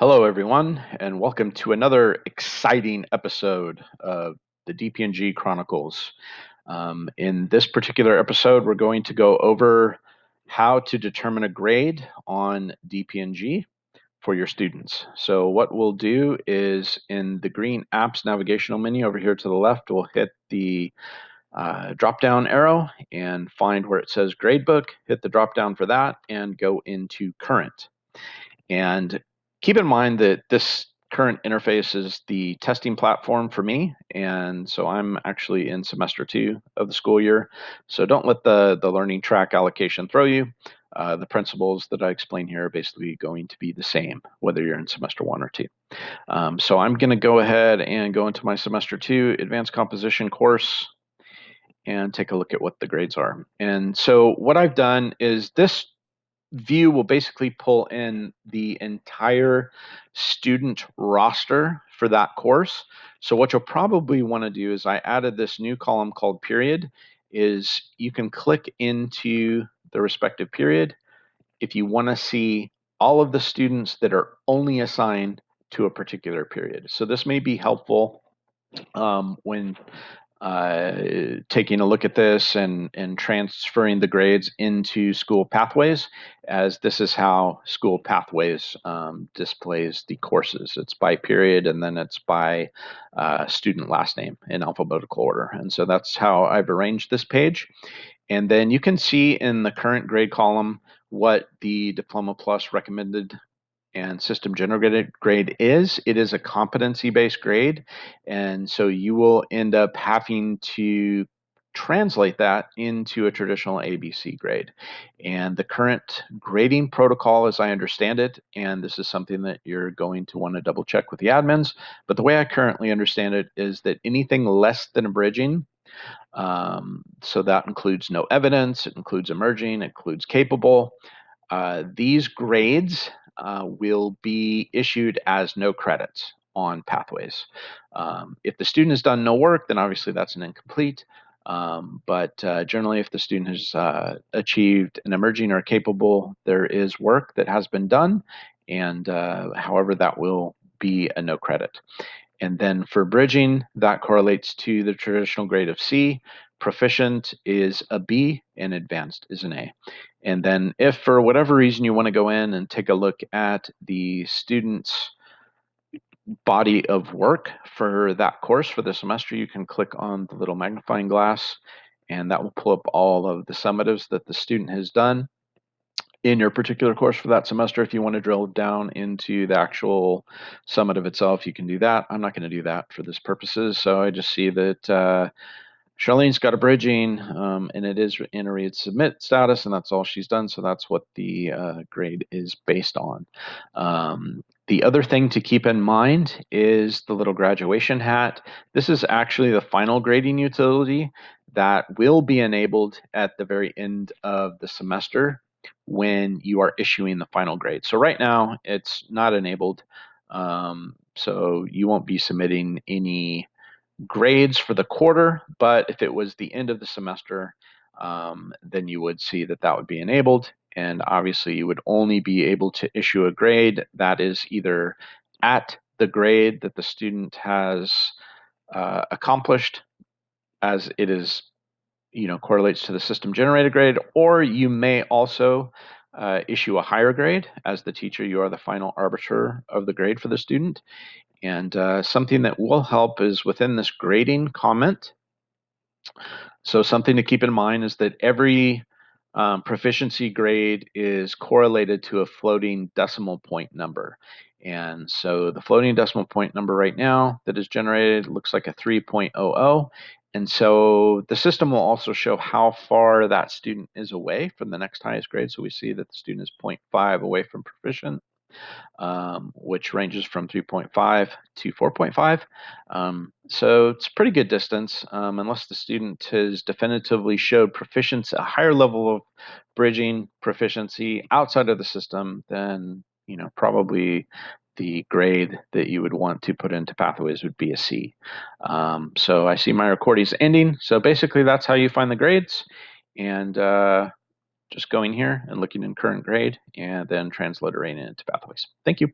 Hello, everyone, and welcome to another exciting episode of the DPNG Chronicles. In this particular episode, we're going to go over how to determine a grade on DPNG for your students. So what we'll do is in the green apps navigational menu over here to the left, we'll hit the drop-down arrow and find where it says gradebook, hit the drop-down for that, and go into current. And keep in mind that this current interface is the testing platform for me. And so I'm actually in semester 2 of the school year. So don't let the learning track allocation throw you. The principles that I explain here are basically going to be the same, whether you're in semester 1 or 2. So I'm going to go ahead and go into my semester 2 advanced composition course and take a look at what the grades are. And so what I've done is this view will basically pull in the entire student roster for that course. So what you'll probably want to do is I added this new column called period, is you can click into the respective period if you want to see all of the students that are only assigned to a particular period. So this may be helpful when taking a look at this and transferring the grades into School Pathways, as this is how School Pathways displays the courses. It's by period, and then it's by student last name in alphabetical order. And so that's how I've arranged this page. And then you can see in the current grade column what the Diploma Plus recommended and system generated grade is. It is a competency-based grade, and so you will end up having to translate that into a traditional ABC grade. And the current grading protocol, as I understand it, and this is something that you're going to want to double check with the admins, but the way I currently understand it is that anything less than a bridging, so that includes no evidence, it includes emerging, it includes capable, these grades will be issued as no credits on Pathways. If the student has done no work, then obviously that's an incomplete. But generally, if the student has achieved an emerging or capable, there is work that has been done, and however, that will be a no credit. And then for bridging, that correlates to the traditional grade of C. Proficient is a B, and advanced is an A. And then if for whatever reason you want to go in and take a look at the student's body of work for that course for the semester, you can click on the little magnifying glass, and that will pull up all of the summatives that the student has done in your particular course for that semester. If you want to drill down into the actual summative itself, you can do that. I'm not going to do that for this purposes. So I just see that Charlene's got a bridging, and it is in a read submit status, and that's all she's done. So that's what the grade is based on. The other thing to keep in mind is the little graduation hat. This is actually the final grading utility that will be enabled at the very end of the semester when you are issuing the final grade. So right now it's not enabled. So you won't be submitting any grades for the quarter, but if it was the end of the semester, then you would see that that would be enabled. And obviously you would only be able to issue a grade that is either at the grade that the student has accomplished, as it is, correlates to the system generated grade, or you may also issue a higher grade. As the teacher, you are the final arbiter of the grade for the student. And something that will help is within this grading comment. So something to keep in mind is that every proficiency grade is correlated to a floating decimal point number. And so the floating decimal point number right now that is generated looks like a 3.00. And so the system will also show how far that student is away from the next highest grade. So we see that the student is 0.5 away from proficient, which ranges from 3.5 to 4.5. So it's a pretty good distance, unless the student has definitively showed proficiency, a higher level of bridging proficiency outside of the system, then probably the grade that you would want to put into Pathways would be a C. So I see my recording's ending. So basically that's how you find the grades. And just going here and looking in current grade and then transliterating it into Pathways. Thank you.